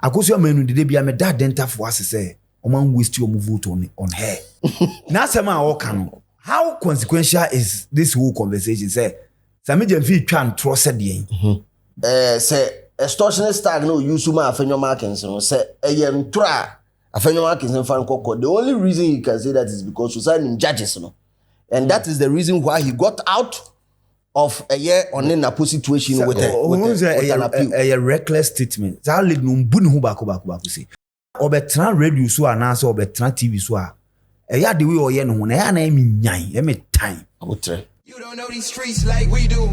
Akosia menu de bia me da denta for us say oman waste your vote on her. Na say ma all can. How consequential is this whole conversation? Say Sammy Gyamfi twan tro said yen. Say extortionist tag no use ma Afenyo Markin so say eyem tra Afenyo Markin fan kokko. The only reason you can say that is because society judges no. And that is the reason why he got out of a year on in a situation with a reckless statement. That lead no bun hu back say. Obetran radio so anasa obetran TV so a ya the way oye no na ya na emi nyan emi time. You don't know these streets like we do.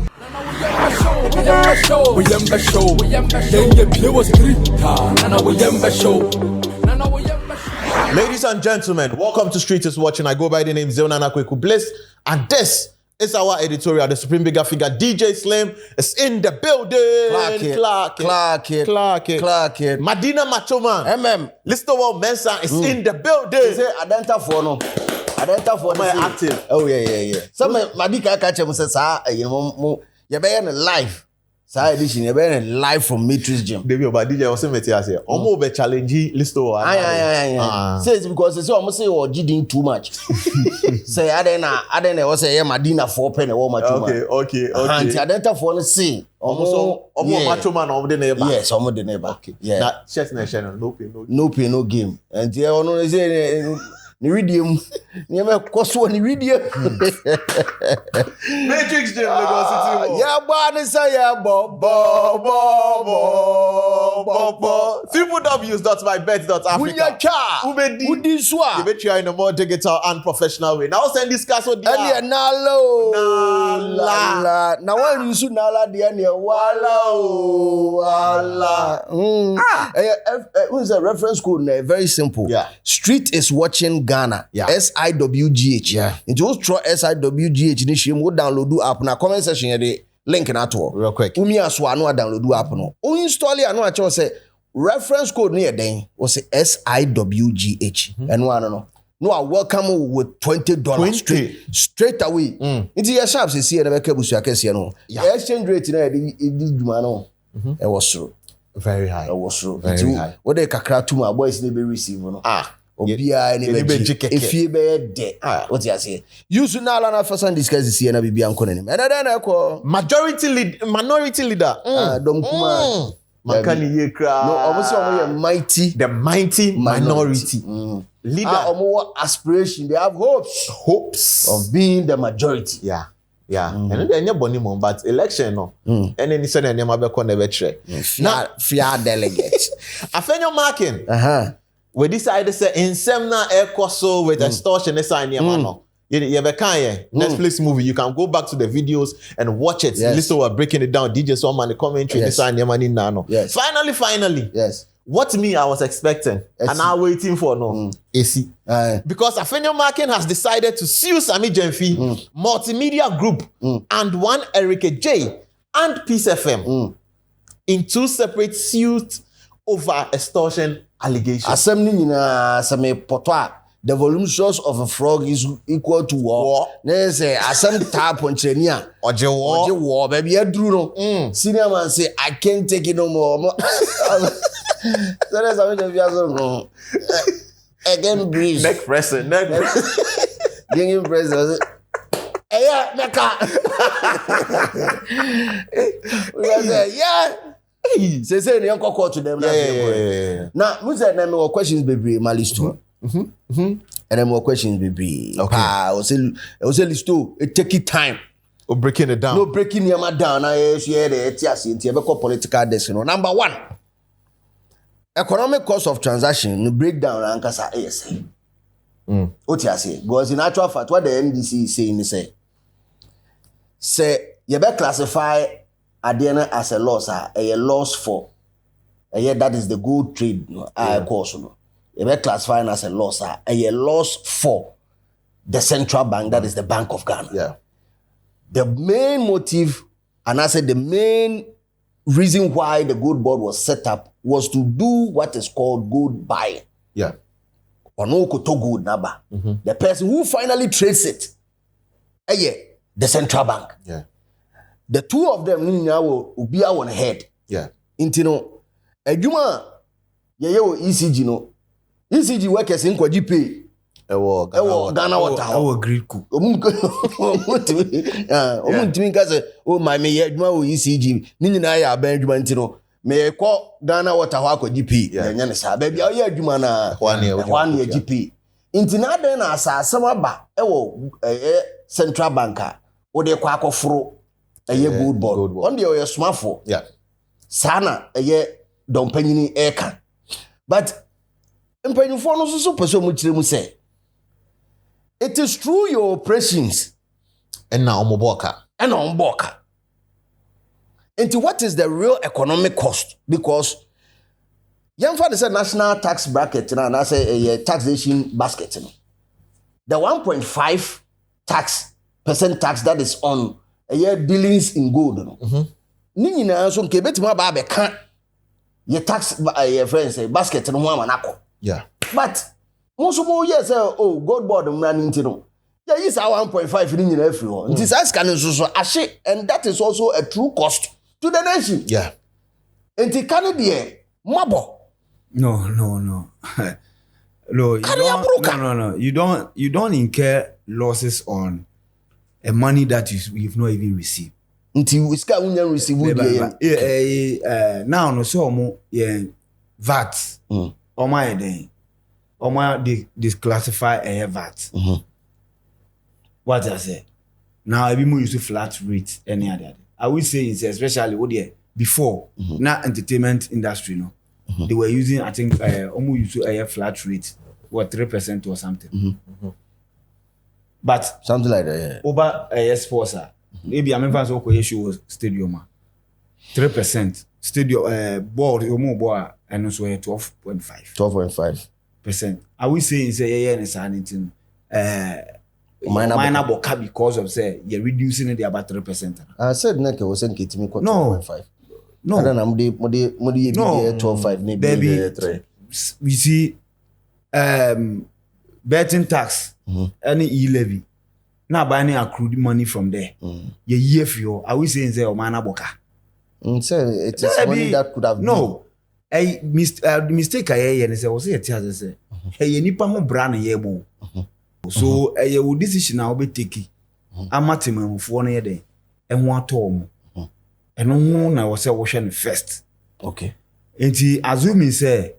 Ladies and gentlemen, welcome to Street is Watching. I go by the name Zeonana Kweku Bliss, and this is our editorial. The supreme bigger figure DJ Slim is in the building. Clark it. Madina Machoman. Listo Mensa is in the building. Say Adenta for no. Adenta for my active. Oh yeah. Some Madika catch him says you know you be in live. Sa edition you be live from Matrix Gym. Debi oba DJ also meti ase. Omo be challenge Listo. Says because they say almost say or GD too much. Say adena was say Madina 4 penny or much. Okay. Anti Adenta for no see. Omo macho man of the neighbor. Yes, omo the neighbor. Okay. Yeah. That chess na channel no pay no game. And they ono say Niridium, never cost one Niridium. Matrix Gym, Lagos City. Yeah, boy, say yeah, bo. www.mybet.africa. Ubedi swa. You bet you are in a more digital and professional way. Now send this cast with the nalo. Now when you should nala the wala. What's a reference code? Very simple. Yeah. Street is watching Ghana. Yeah. SIWGH. Yeah. Into those try SIWGH initially we download the app na comment section here the link na to. Real quick. Umia so anu download the app no. O install it anu acho say reference code near den was say SIWGH. And one no. No, I welcome with $20 straight away. Into your shops you see na be kebusu akese no. Exchange rate na this duma no. It was true. Very high. It was true. Very high. What they kakra to my boys never receive no. Obia ni beji if you be de what you say use na la na first and discuss this here na bibia nko nanim and then na ko minority leader dom kuma makani ye kra no almost the mighty minority leader omo aspiration they have hopes of being the majority yeah and then boni mo but election no and then say na ma be ko na be kire na fear delegate Afenyo Markin we decided to say in Semna Ekoso with extortion no. You be can Netflix movie. You can go back to the videos and watch it. Yes. Listen, we're breaking it down. DJ Swam and the commentary. Yes. Yes. Finally. Yes. What me I was expecting and I'm waiting for no. AC. Because Afenyo Markin has decided to sue Sammy Gyamfi, Multimedia Group, and one Agyei and Peace FM in 2 separate suits over extortion allegations. Assembly nyina same potwa the volume source of a frog is equal to war. They say assembly tap ponchenia Oje war baby aduru no. Senior man say I can't take it no more. So that's how we no. Again breeze. Neck pressing. Getting pressing. Yeah, Mecca. We say yeah. Say you call to them. Yeah. Now, we said there more questions, baby. My list too. And then more questions, baby. Okay. I was a list too. It take it time. Or breaking it down. No breaking your down. I share the ETIAS in political desk. Number 1, economic cost of transaction. No breakdown and kasa ASA. What you say? Because in actual fact, what the NDC is saying is say you better classify Adena as a loss, a loss for that is the gold trade course. You better classify as a loss, a loss for the central bank, that is the Bank of Ghana. Yeah. The main motive, and I said the main reason why the gold board was set up was to do what is called gold buying. Yeah. Or no koto gold naba. The person who finally trades it, the central bank. Yeah. The two of them now will be on head. Yeah. Intino, Ejuma ye o ECG no ECG workers in kwaji pay ewo Ghana water ewo grid ku omutimi ka say o my me ye adwuma o ECG ni nyina ya aban adwuma ntino me ko Ghana water ho akwaji pay nya ne sa ba bia o ye adwuma na hwan ye GP intina den na asasem aba ewo central banker o de kwa akoforo eye gold board on the your smartphone sana eye don panyini eka but mpanyinfo no so pese mu kire mu say it is through your operations and now omboka into what is the real economic cost because yamfa the national tax bracket na na say a taxation basket no the 1.5% tax that is on a year dealings in gold no ni nyina so nke betima ba be kan ye tax your friends say basket no ho amanako but most more yes gold board running no yeah is 1.5 ni nyina afri ho nti sa scan so ahye and that is also a true cost to the nation nti kan de mabo no no you don't incur losses on a money that you've not even received nti uska unya receive now no so omo VAT omo den omo disclassify VAT what I say now every more use flat rate any other I will say it's especially what there before na entertainment industry no they were using I think almost used a flat rate what 3% or something but something like that over a sponsor maybe I'm even so show stadium 3% stadium board board and also 12.5% I will say is anything minor boka because of say you're reducing it about 3%. I said neke was saying kitimi 12.5. No, I don't know. Modi 12.5 maybe baby 3. We see betting tax any e-levy. Now buy any accrued money from there. Ye year for you. I will say in say minor boka. Say it is money that could have no. Mistake I and say was it say hey nipa ho bra na ye bo. So a your decision now be taken. Amatima for no dey. E ho atom. E no na wo say wo hwe no first. Okay. Enti assuming say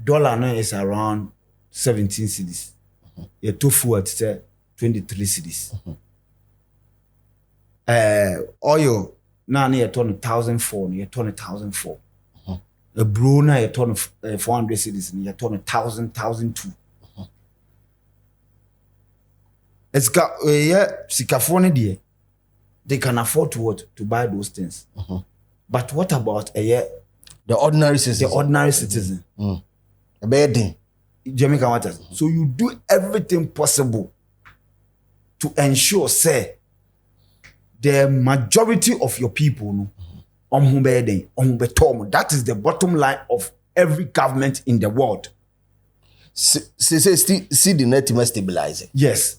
dollar now is around 17 cedis. Your tofu at say 23 cedis. Oil now near turn 1,004, you turn 1,004. A bro now you turn 400 cedis, and you turn 1,002. It's got Sikafone dear. They can afford to buy those things. But what about the ordinary citizen? The ordinary citizen. A bad thing. Jamaican waters. So you do everything possible to ensure, say, the majority of your people that is the bottom line of every government in the world. See the net must stabilize it. Yes.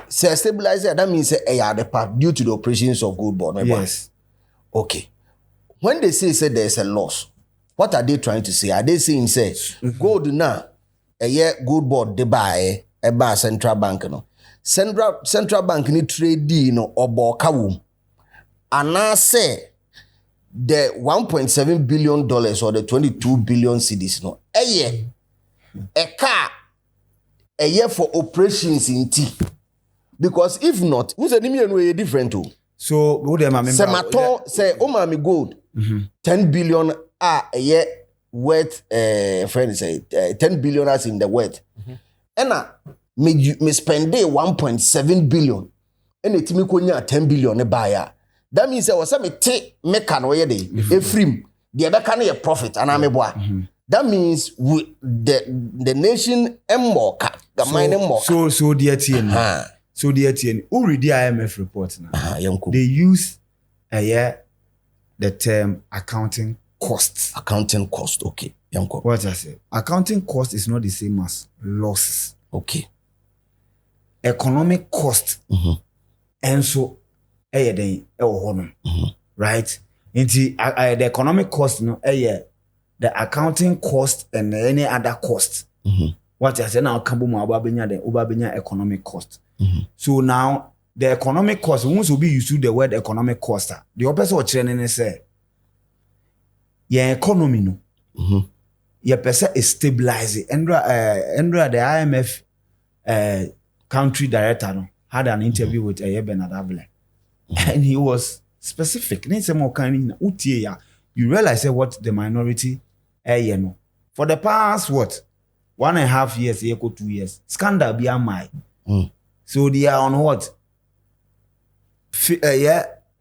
Say stabilizer, that means the part due to the operations of gold board. Yes. Okay. When they say there's a loss, what are they trying to say? Are they saying say gold now a year gold board they buy a central bank no central bank ni trade no oboka wom and I say the $1.7 billion or the 22 billion cedis no a year for operations in tea. Because if not, who's a way different too? So what am I say Omami gold 10 billion a year worth friend say 10 billion as in the worth. And me spend 1.7 billion and it me konya 10 billion a buyer. That means there was some take make an way day a free the other can a profit and I'm a boy. That means the nation more the mining more. So dear TN. So the ATN, who read the IMF report now? They use the term accounting costs. Accounting cost, okay. What I say? Accounting cost is not the same as losses. Okay. Economic cost. And so, right? The economic cost, no, the accounting cost and any other cost. What I say now, Kambu Ubabenya economic cost. So now the economic cost, once will be used to the word economic cost. The opposite of training say, your economy no, your person is stabilizing. Andra the IMF country director no, had an interview with Bernard Avile, and he was specific. You realize what the minority no. For the past 1.5 years, 2 years, scandal be a my. So they are on what?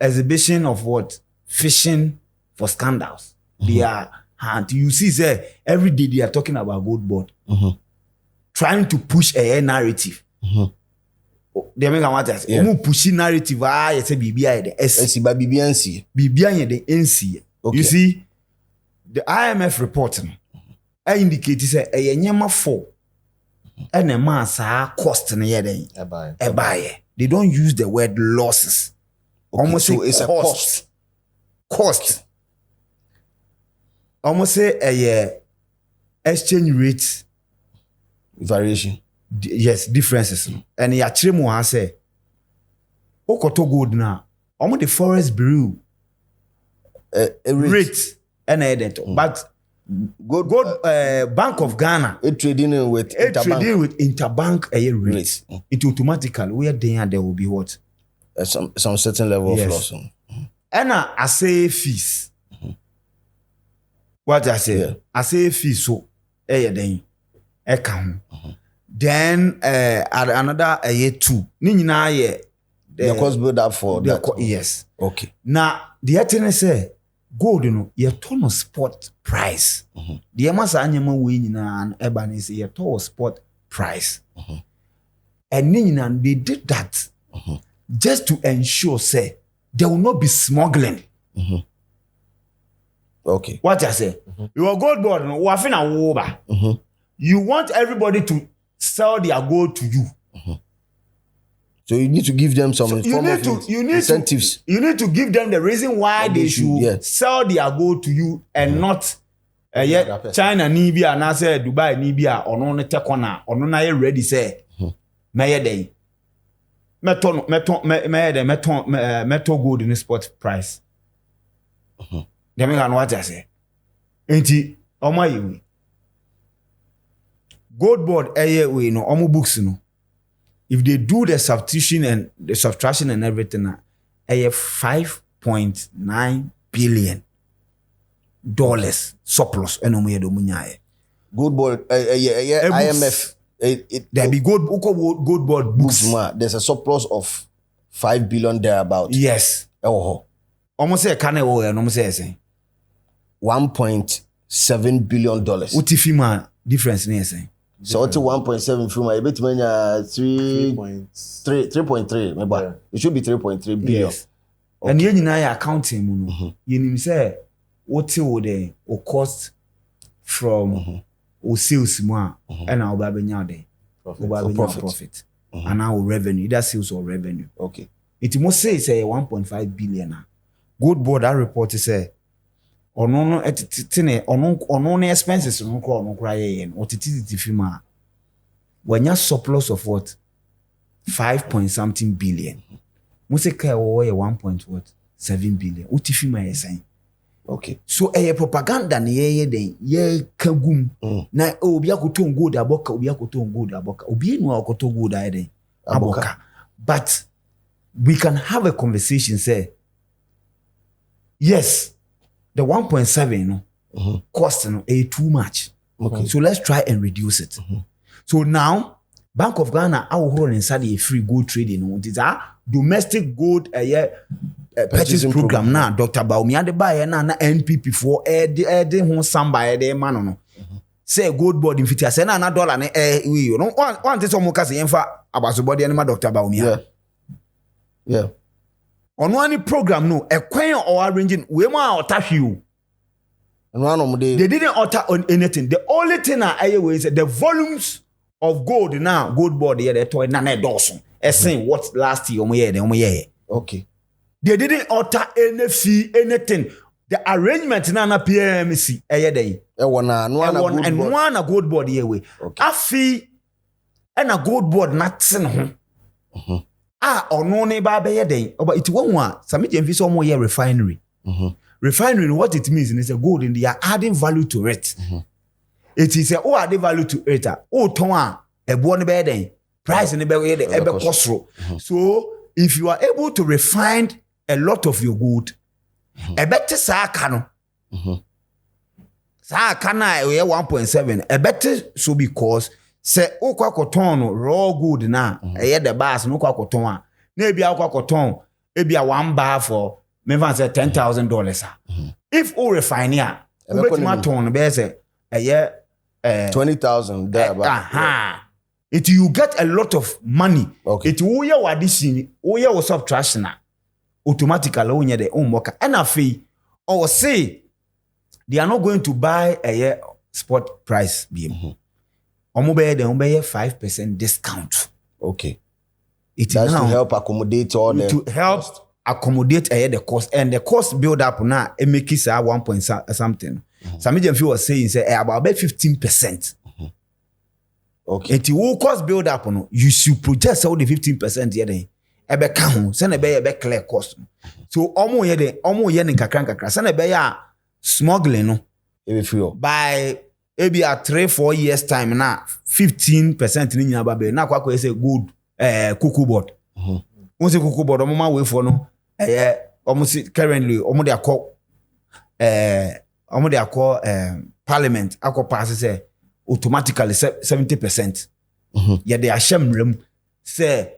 Exhibition of what? Fishing for scandals. They are hand. You see, say every day they are talking about gold board, trying to push a narrative. They make what I say. Pushing narrative. I say BBI the SC, but BBNC. BBI the NC. You see, the IMF reporting. I indicate say a nyama for and a mass cost na yede e buy. They don't use the word losses. Almost so say it's cost. Cost. Almost say a exchange rate variation. Yes, differences. And ya chiremu ha say okoto gold na almost the forest bureau rate and but Gold Bank of Ghana trading with interbank rate. It automatically where there will be what some certain level of loss. And I say fees. What I say? I say fees so then then another year 2. The cost build up for that. Yes. Okay. Now the thing say gold, your ton of spot price. The amount of animal winning and urban is your ton of spot price. And they did that just to ensure, say, there will not be smuggling. Okay. What I say? Your gold board, you want everybody to sell their gold to you. So you need to give them some incentives. You need to give them the reason why they should sell their gold to you and not China Nibia and I say Dubai Nibia or no Tekona or no na ready say Mayor day. Metal gold in the spot price. They make what I say. Ain't it? Oh my gold board we no omo books no. If they do the substitution and the subtraction and everything, $5.9 billion surplus. Gold board, IMF. There be gold board books. There's a surplus of $5 billion thereabouts. Yes. Almost say can almost say $1.7 billion. Utifima difference near saying. So what's 1.7 from my bit when 3.3 maybe it should be 3.3 billion. Yes. Okay. And you know accounting you say what the cost from sales and our babenya day profit and our revenue either sales or revenue. Okay. It must say 1.5 billion. Gold board that report say no expenses no cry or fima when you surplus of what 5 point something billion must say 1.7 billion utifima is saying okay so propaganda na ye kagum na obi akoto gold aboka obi enu akoto gold aboka but we can have a conversation say yes the 1.7 cost too much. Okay. So let's try and reduce it. So now, Bank of Ghana, our whole inside a free gold trading. It is a domestic gold purchase program now. Dr. Bawumia the buyer na NPP for the home somebody the man say gold board in 50 say na dollar we you know one thing some can say emfa about body animal Dr. Bawumia. Yeah. On one program no a coin or arranging we ma attack you. They didn't alter on anything. The only thing is the volumes of gold now gold board here they toy na Dawson. Saying what last year okay. They didn't alter any fee anything. the arrangement na PMC day. One a gold board here way. Afi and a gold board nothing. Or no neighbor by day. But it won't Sammy Gyamfi so more refinery. Refinery, what it means is a gold and they are adding value to it. It is a adding value to it. Toma a born bed price in the bed. So if you are able to refine a lot of your gold, a better sakano. Sakana we 1.7. A better so because say okwakoton raw gold na the bars no kwakoton. Maybe akwakoton maybe a 1 bar for maybe say $10,000. If all refiner we my ton be say a year 20,000 there. It you get a lot of money. Okay. It wo ye addition, wo ye subtraction automatically when you the own worker. And a fee or say they are not going to buy a year spot price beam. They 5% discount. Okay. It is now to help accommodate all the to help cost. Accommodate the cost, and the cost build up now it makes it 1 point something. Sammy Gyamfi was saying say about 15%. Okay. It will cost build up no. You should project all the 15% here then. Ebe count, send ebe clear cost. So omo ye ne kakra. Send ebe smuggling no. By maybe a 3-4 years time now 15% ni nyina ba be na kwa say good cocoa board. Won say cocoa board omo ma we for no omo see currently omo de akọ parliament akọ pass say automatically 70%. Yeah, they are shamrem say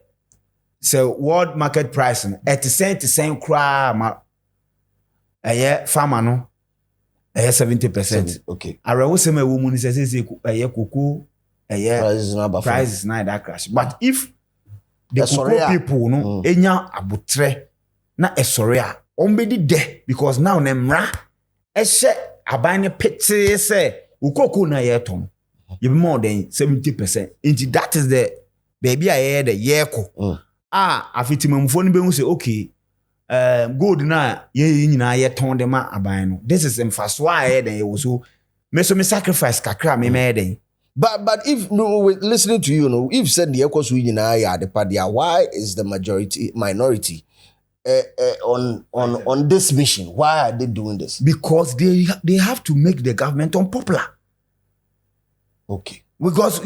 world market price at the same cry farmer no 70%. Okay. I will say my woman says cocoa price is not that crash. But if the cocoa people no enya abutre na esorea ombedi de because now nemra ehye abane pete say ukoko na yeton you be more than 70%. Into that is the baby I hear the yeko. Afitimamfo no be hu say okay gold na ye nyina yeton dem aban. This is emphasis why then you so me sacrifice kakra me den. But if listening to you know, if said the ekos we nyina ya the party, why is the minority on this mission? Why are they doing this? Because they have to make the government unpopular. Okay. Because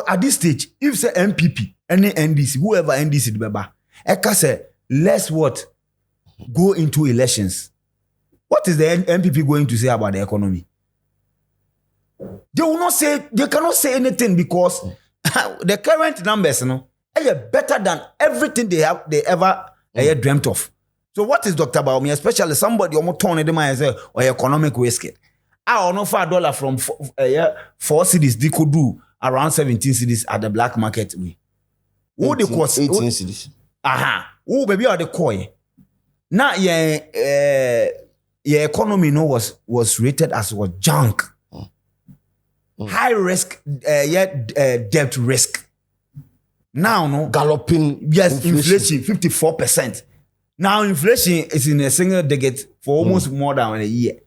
at this stage, if say MPP, any NDC, whoever NDC the baba, Eka say let's go into elections. What is the MPP going to say about the economy? They will not say, they cannot say anything because the current numbers, are better than everything they ever dreamt of. So what is Dr. Bawumia, especially somebody almost turn them as or economic risk? I don't know $5 from 4 cities they could do around 17 cities at the black market. Who the cost 18 cities. Who baby are the coin? Now your economy was rated as junk. High risk, debt risk. Now, no galloping. Yes, inflation 54%. Now, inflation is in a single digit for almost more than a year.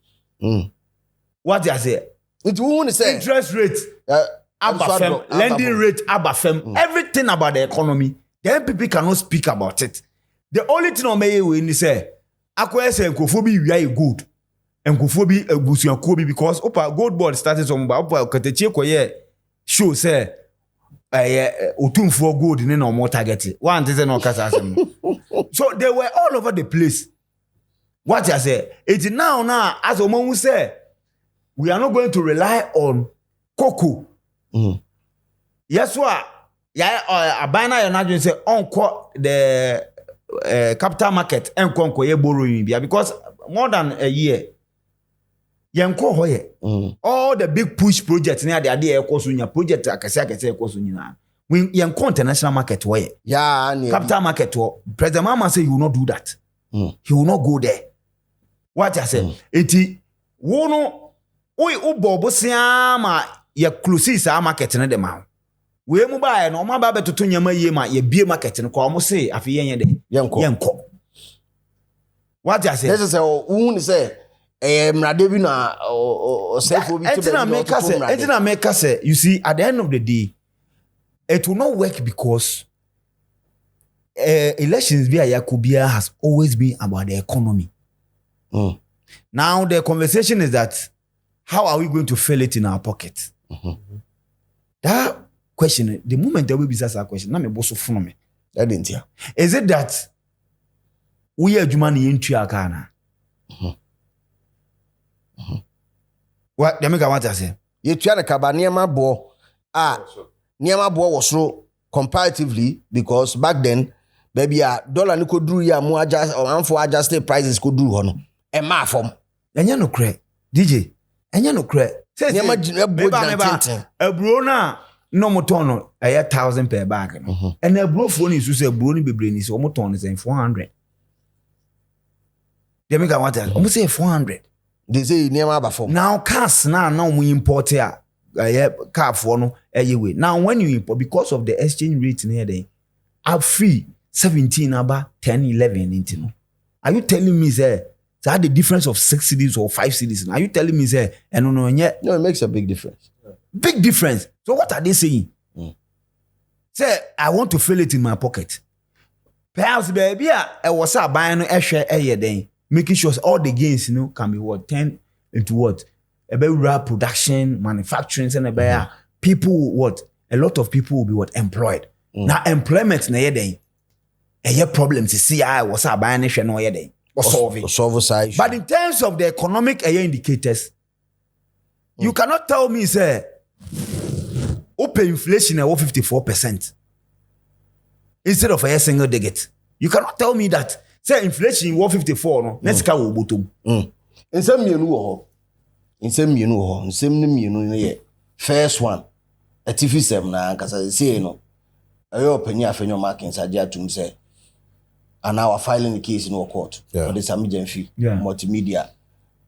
What do I say? It won't say interest rate, lending rate, everything about the economy. The MPP cannot speak about it. The only thing on me when say, "Akwa say nkofobi we good." Nkofobi ebusuankobi because gold board started from opa katechi koye show say otumfo gold ni no more target. One thing no kasa asem. So they were all over the place. What I say? It's now as Omo say we are not going to rely on cocoa. Yes, what? Abana you're not going to say on the capital market and konko borrowing because more than a year. Yanko hoye. All the big push projects near the idea project akase nyina. When yanko international market hoye. Capital market President Mama say he will not do that. He will not go there. What I say? Eti wono we ubobo siama ya close market na dem ha. We mu ba no ma ba betoto nyama yie ma ye bie market no kwa mo say afi yenye de. Yanko. What I say? This is who say mrade bi na osefo bi to be make say you see at the end of the day it will not work because elections via Yakubia has always been about the economy. Now the conversation is that how are we going to fill it in our pocket? That question, the moment that we be asked that question, na me boso funu me. That didn't hear. Is it that we are jumani into akana? What? Let me go what I say. You try to kaba niema bo. Niema bo was so comparatively because back then, baby, dollar ni could do ya more adjust or for adjusted prices could do hono. E ma form. Enya no cre. DJ. Enya no cre. Say niema a brona no motono a 1,000 per bag. And a bro phone is to say brony be brain is almost on is 400. They make what I almost say 400. They say niema ba form. Now cars now we import here. Car for no way. Now when you import because of the exchange rate near there, I'm free 17 about 10, 11 into no. Are you telling me say the difference of 6 cities or 5 cities? Are you telling me say no yet? No, it makes a big difference. Big difference. So what are they saying? Say I want to fill it in my pocket. Perhaps baby, I was buying a share a year then, making sure all the gains can be what 10 into what about production, manufacturing, and about people what a lot of people will be what employed. Now employment na year then a problem to see I was buying a share no year then or solving. But in terms of the economic indicators, you cannot tell me say open inflation at 54% instead of a single digit. You cannot tell me that say inflation 154 no let's go bottom. In some first one a TV sem na kasa say no ayo opinion Afenyo Markin Agyei to say and now filing the case in our court for the Sammy Gyamfi multimedia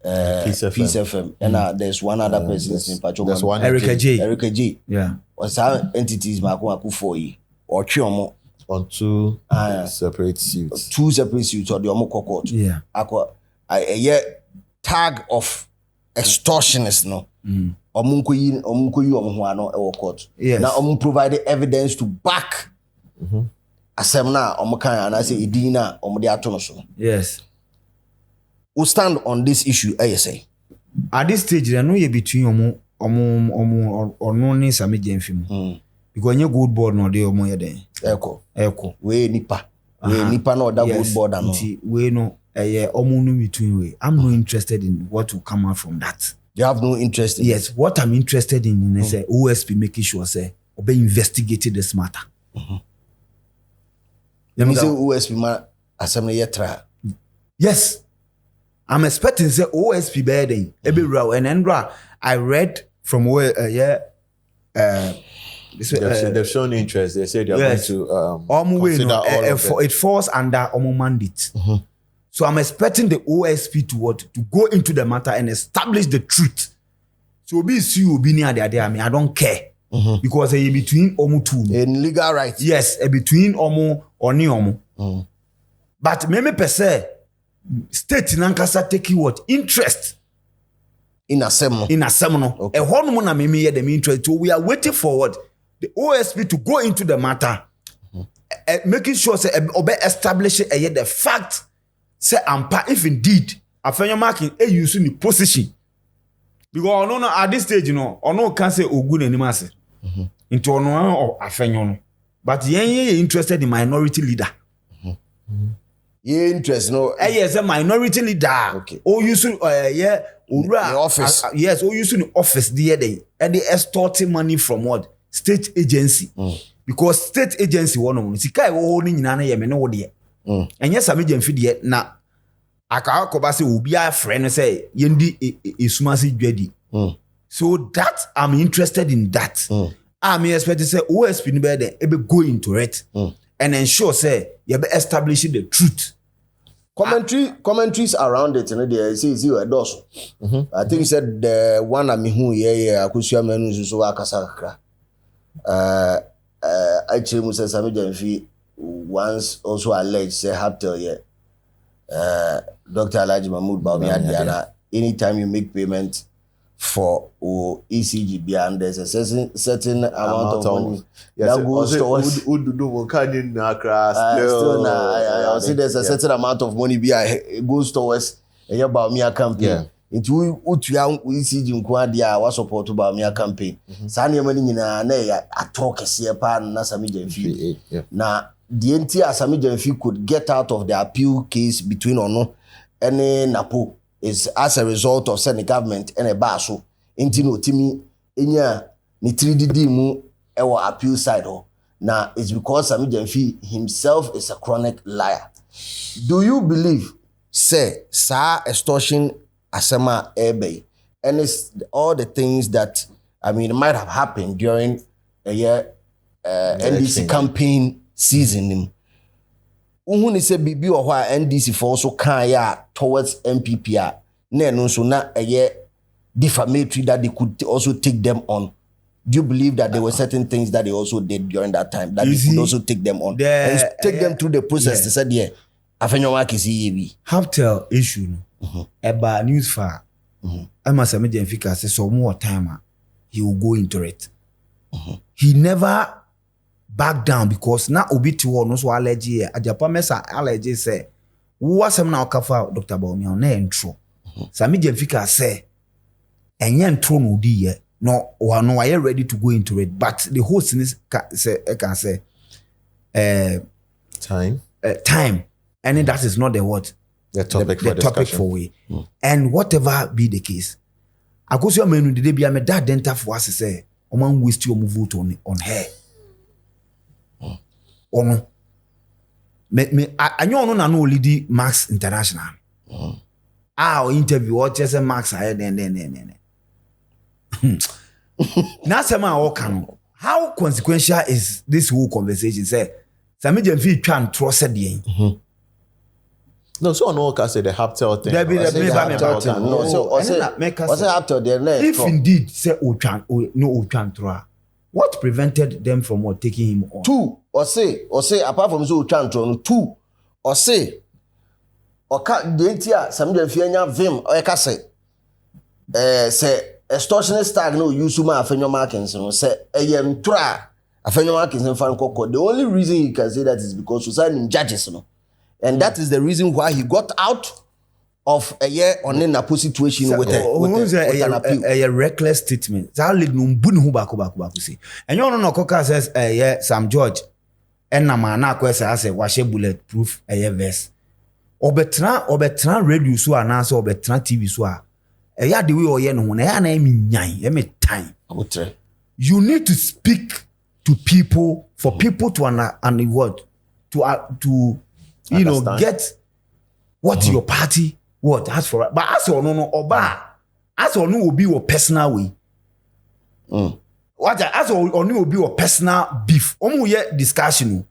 Peace FM and there's one other person in Pacho. There's one Agyei. Yeah. Or some entities maku for you or chiomo on two separate suits. Two separate suits or the omoko court. Yeah. A tag of extortionists no. Omunko yi omuhuano e court. Yes. Now omun provided evidence to back asem na omukan and I say idina omudi atono so. Yes. We stand on this issue, I say. At this stage, there no between or no ni Sammy Gyamfi. Because you good board no dey omo ye den. Eko. We nipa no that good board no. We no omo no between we. I'm not interested in what will come out from that. You have no interest in yes, what I'm interested in is OSP making sure say obe investigated this matter. You mean say OSP ma assembly ye try. Yes. I'm expecting say OSP bedding every row and Endra. I read from where they've shown interest. They said they're going to consider all of it. It falls under mandate. So I'm expecting the OSP to go into the matter and establish the truth. So be see be near the idea. I mean, I don't care because between omu two in legal rights. Yes, between omu or ni omu. But maybe per se. State in Ankasa taking what? Interest in a seminal. Okay. A one woman me the interest. So we are waiting for what? The OSP to go into the matter, making sure say establishing the fact say if indeed Afenyo Markin using the position. Because no at this stage, no can say ogun anymore into no or Afenyo. But ye interested in minority leader. Yeah, interest no. Yes, a minority leader. Okay. Using the office. Yes, using the office the day and they extorting money from what state agency. Because state agency one sika wo holding nyina ye me no de. And yes, Sammy Gyamfi na aka akoba say obi a friend say yendi esumasi dwadi. So that I'm interested in that. I'm expecting say OSP ni be there e be go into it. And ensure say you be establishing the truth. Commentaries around it, they say a dozen. I think you said the one I mean who Akusia Menu so Akasakra. Agyei says Sammy Gyamfi once also alleged say Haptel Dr. Alhaji Mahmoud Bawumia anytime you make payment for ECG and there's a certain amount of money that goes towards I see there's a certain amount of money it goes towards a Bawumia campaign. Into ECG nkwadi wa support Bawumia campaign. Sa na mani nyina na ya atro kese pa na Sammy Gyamfi. Na the entire Sammy Gyamfi could get out of the appeal case between Ono and Napo is as a result of Senate government and a baso into no timi enya ni 3DD mu ewo appeal side ho. Now it's because Sammy Gyamfi himself is a chronic liar. Do you believe say extortion asema ebe and it's all the things that might have happened during a year NDC campaign season? Uhuni se bibi o hwa NDC for also kan ya towards MPP a na no so na defamatory that they could also take them on. Do you believe that there were certain things that they also did during that time that they could also take them on and take them through the process? They said Afenyo Markin is have tell issue about news far. Ama Sammy Gyamfi say so more time he will go into it. He never back down because na obi ti wo no so allergy ajapa mesa allergy say wo asem na okafa Dr. Bawumia na intro. Sammy Gyamfi say enye intro no di ye no wano are ready to go into it, but the host is can say time and that is not the what the topic for we and whatever be the case akoso amenu de bia me that denta for us say o man waste your vote on her ono me anyo no na no lead Max International o interview or just Max ahead then now sama o kan how consequential is this whole conversation say Sammy Gyamfi twan trusted yen no so no can say the haptel thing no so say haptel there if indeed say o twan tro what prevented them from taking him on? Two, or say apart from so twan two, or say the entire Sammy Gyamfi anya vim or ka say extortionist stag no use ma Afenyo Markin so say tra Afenyo Markin fan kokko. The only reason he can say that is because society judges no, and that is the reason why he got out of a year on in a situation with an appeal. A reckless statement. That lead no bu hu back say. And you no koka says Sam George and na ma na kwesa say washe bulletproof verse. Obetra radio so anase obetra TV so a the way oye no na na emi nyan me time. You need to speak to people for people to and what to you know get what your party what has for but as or no oba as or no will be your personal way. What as or no will be your personal beef. Omo ye discussion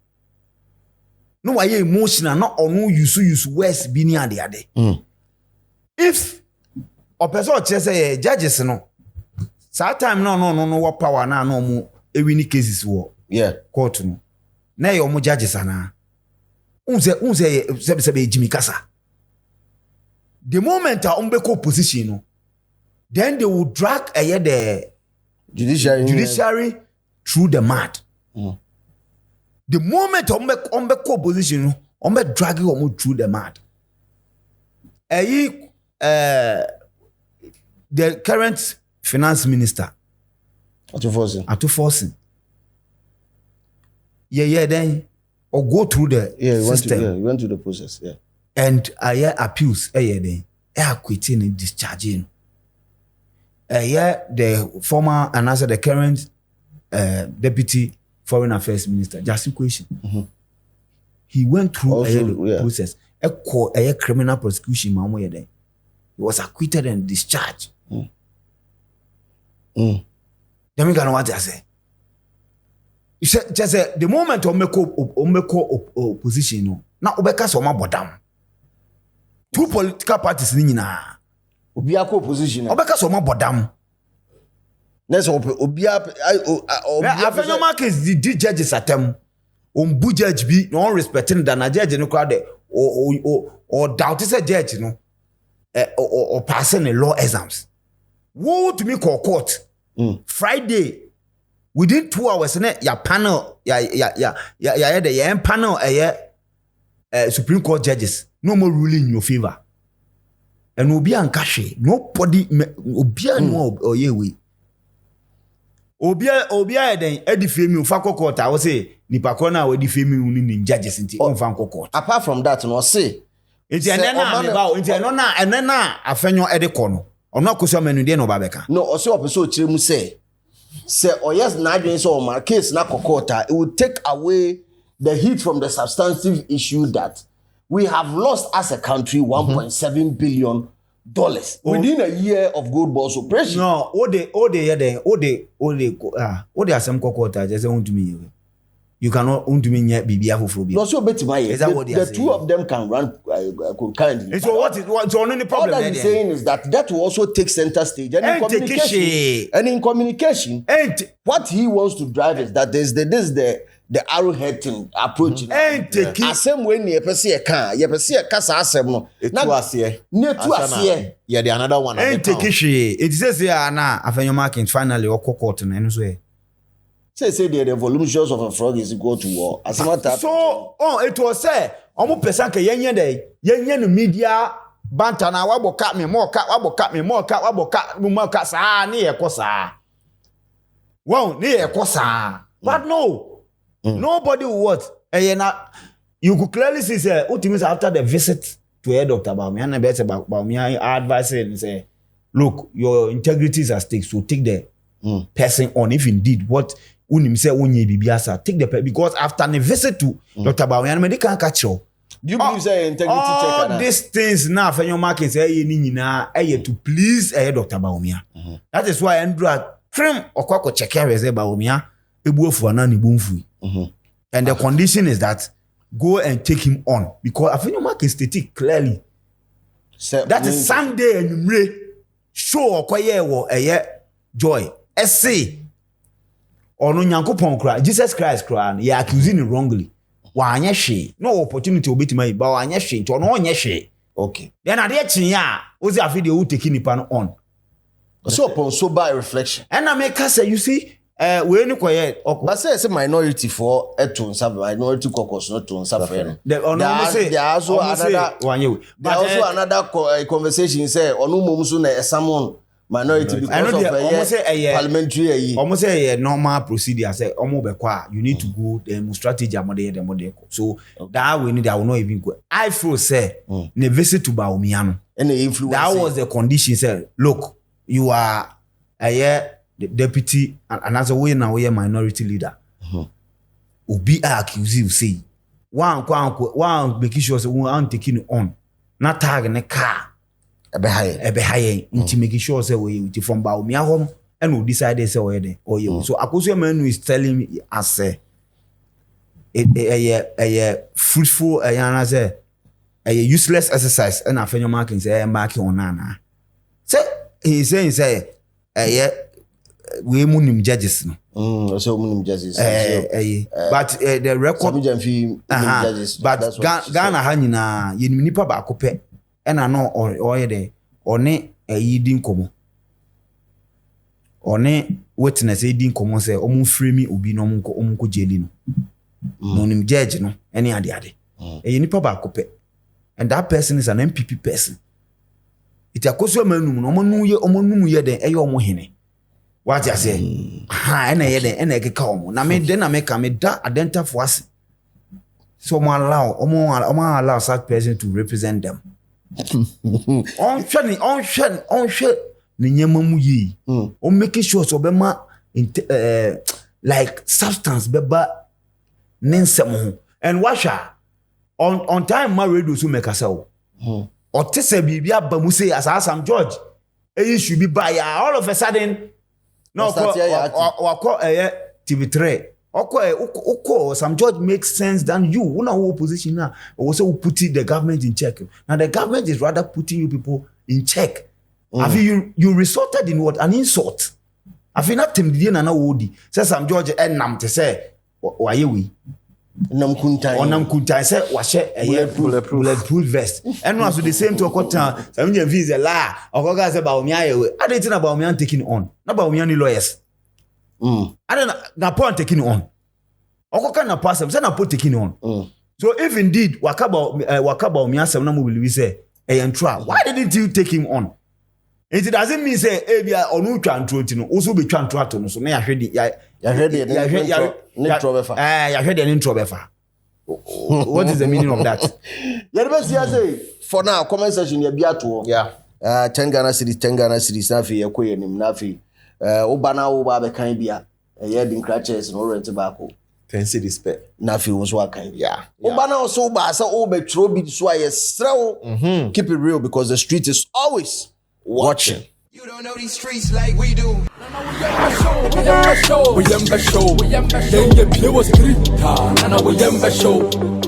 no why emotional not or no use words be near the other. If or person say judges no that time no what power na no mo ewini cases wo court no na your mo judges ana unse Jimmy Kasa. The moment a umbeko position no, then they will drag the judiciary through the mud. The moment umbeko position no, umbe drag you through the mud. The current finance minister Atu forcing. Then or go through the system. He went through the process, and appeals, then quitting and discharging. The former and also the current deputy foreign affairs minister, just question. He went through the process. A criminal prosecution, he was acquitted and discharged. Then we can what I say. Just the moment omeko opposition no na obeka so ma bodam two political parties ni nyina obia ko opposition obeka so ma bodam na so obia Afenyo Markin the judges atem bu judge bi no respecting that na judge no crowd or doubt say judge no or passing the law exams. Wo to me call court. Friday within 2 hours ya panel ya panel Supreme Court judges no more ruling in your favor. And obi ankashe nobody obi anu oyewe. Obi den edifemi ufako court I was say nipa ko na edifemi uni judges nti onfa court. Apart from that no say nti enena afenyo edeko no ono akoso manu de no babeka. No o say opeso kire mu say yes na adwen so o ma case na court it will take away the heat from the substantive issue that we have lost as a country $1.7 billion within a year of gold ball suppression. No, asem kokota just want to me. You cannot want to me yet be for no so bet my the two of them can run concurrently. So what only problem that is saying is that will also take center stage and in communication what he wants to drive is that this is the arrowhead thing approach. Asem when you pese e kan sa asem no na tu ase yeah the another one take it says here na Afenyo Markin finally court na so say the voluminous of a frog is equal to war. So it was say omo person ke yenye no media banter na waboka me more ka sa na ye kosa wow na ye kosa but no nobody will what you could clearly see say ultimately after the visit to Dr. Bawumia and better Bawumia advice and say look your integrity is at stake so take the person on if indeed what unim say onye bibiasa take the because after the visit to Dr. Bawumia and they can't catch you. Do you believe say integrity all check these things now Afenyo Markin say ni nyina to please Dr. Bawumia. That is why Andrew trim okwa check here say Bawumia ebuofu anani bonfu. And the condition is that go and take him on because Afenyo Markin stated clearly that is Sunday and show okoye wo joy essay ono nyankopon kra Jesus Christ kra ya accusing him wrongly wa anya hwe no opportunity obetima ba wa anya hwe nti ono onye hwe okay then ade chinya ozi afi de wo take nipa no on so upon sober reflection and I make say you see we ni koye but say minority for to minority caucus not to suffer there also another conversation say onu mom so na someone minority because of parliamentary almost a normal procedure say omo be kwa you need to go the strategy amode so that we need I will not even go I feel say ne visit to Bawumia no and the influence that was the condition say look you are the deputy and as a way now we are minority leader obi accuse you say one make sure say one taking on not tag ne car ebe high nti make sure say we from Bawumia home and we decide say we there so akoso manu is telling me as say a fruitful say a useless exercise and Afenyo Markin say marking on na say he saying say we munim judges no so munim judges but the record Sammy Gyamfi judges but Ghana ha nyina yenim nipa ba akopɛ ɛna no ɔyɛ de ɔne ayidin komo ɔne witness ayidin komo sɛ ɔmo frame obi no ɔmo ko jeli no munim judge no ɛne ade nipa ba akopɛ and that person is an MPP person it akoso manum no ɔmo num ye de ɛyɛ ɔmo hene what you say ɛna yɛ de ɛna ekeka ɔmo na me de na me ka me da identify ase so ɔmo allow such person to represent them on ni nyama mu yi on make sure so be ma like substance beba nensem ho and washa on time ma radio so make asel o tese bibia ba mu say asasam George should be by all of a sudden no ko TV3 okay, some George makes sense than you. Una who opposition now also putting the government in check. Now the government is rather putting you people in check. Have you resorted in what an insult? Have you not timid na wodi? Say some George and nam to say why we Nam kuntan. Onam kuntan say wahye bulletproof vest. And no so the same to okota Sammy Gyamfi is a lie. Okoga say Bawumia ye. I dey think about Bawumia taking on. Na Bawumia ni lawyers. I don't na point taking on. Okoka na pass say na point taking on. So if indeed Wakaba Bawumia say na mo believe say entra, why didn't you take him on? It doesn't mean say ebia onu twa ntro ti no also be twa ntro ato no so na ya hwede ne ntro befa. What is the meaning of that? For now, comment section ya biato. Yeah. 10 Ghana cities na fi yakoye nim na fi. Obana oba be kan bia. Ye din crutches no rent back. 10 cities pe. Na fi wo so akan. Yeah. Obana also ba say obe tro bi so aye srew. Keep it real because the street is always watching. You don't know these streets like we do. We show.